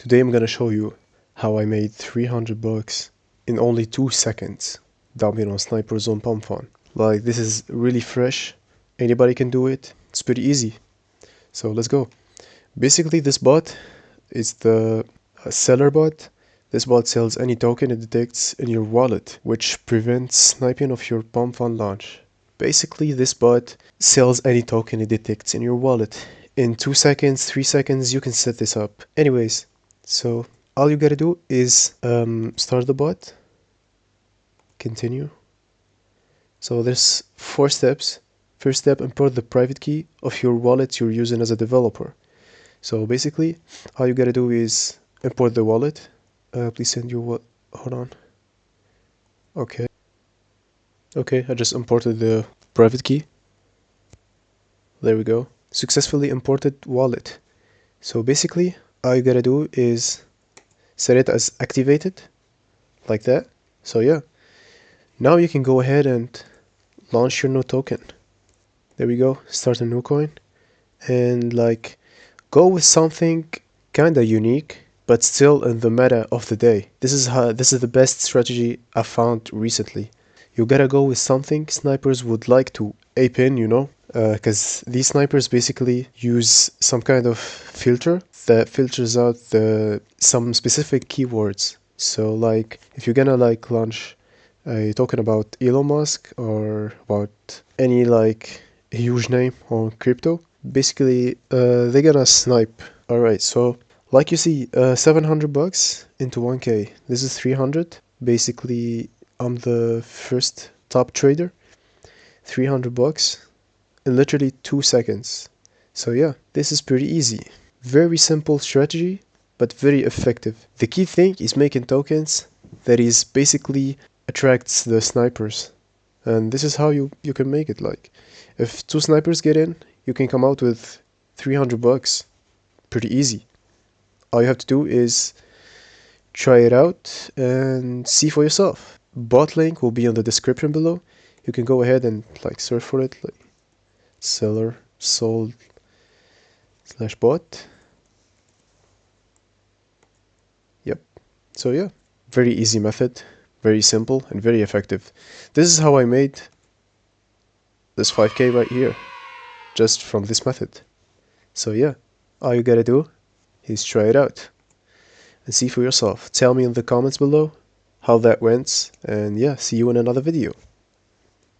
Today I'm gonna show you how I made 300 bucks in only 2 seconds dumping on snipers on Pumpfun. Like, this is really fresh, anybody can do it, it's pretty easy. So let's go. Basically this bot is the seller bot. This bot sells any token it detects in your wallet, which prevents sniping of your Pumpfun launch. Basically this bot sells any token it detects in your wallet. In 2 seconds, 3 seconds, you can set this up. Anyways, so all you gotta do is start the bot, continue. So there's 4 steps. First step, import the private key of your wallet you're using as a developer. So basically, all you gotta do is import the wallet. Please send your what? Hold on. Okay. Okay, I just imported the private key. There we go. Successfully imported wallet. So basically, all you gotta do is set it as activated, like that. So yeah, now you can go ahead and launch your new token. There we go, start a new coin, and like go with something kinda unique, but still in the meta of the day. This is the best strategy I found recently. You gotta go with something snipers would like to ape in, you know, because these snipers basically use some kind of filter that filters out some specific keywords. So like if you're gonna like launch a token about Elon Musk or about any like huge name on crypto, basically they're gonna snipe. Alright, so like you see, 700 bucks into 1k. This is 300. Basically I'm the first top trader. 300 bucks in literally 2 seconds. So yeah, this is pretty easy. Very simple strategy, but very effective. The key thing is making tokens that is basically attracts the snipers. And this is how you can make it. Like, if 2 snipers get in, you can come out with 300 bucks. Pretty easy. All you have to do is try it out and see for yourself. Bot link will be in the description below. You can go ahead and like search for it, like seller sold / bot. Yep. So yeah, very easy method, very simple and very effective. This is how I made this 5k right here, just from this method. So yeah, all you gotta do is try it out and see for yourself. Tell me in the comments below how that went, and yeah, see you in another video.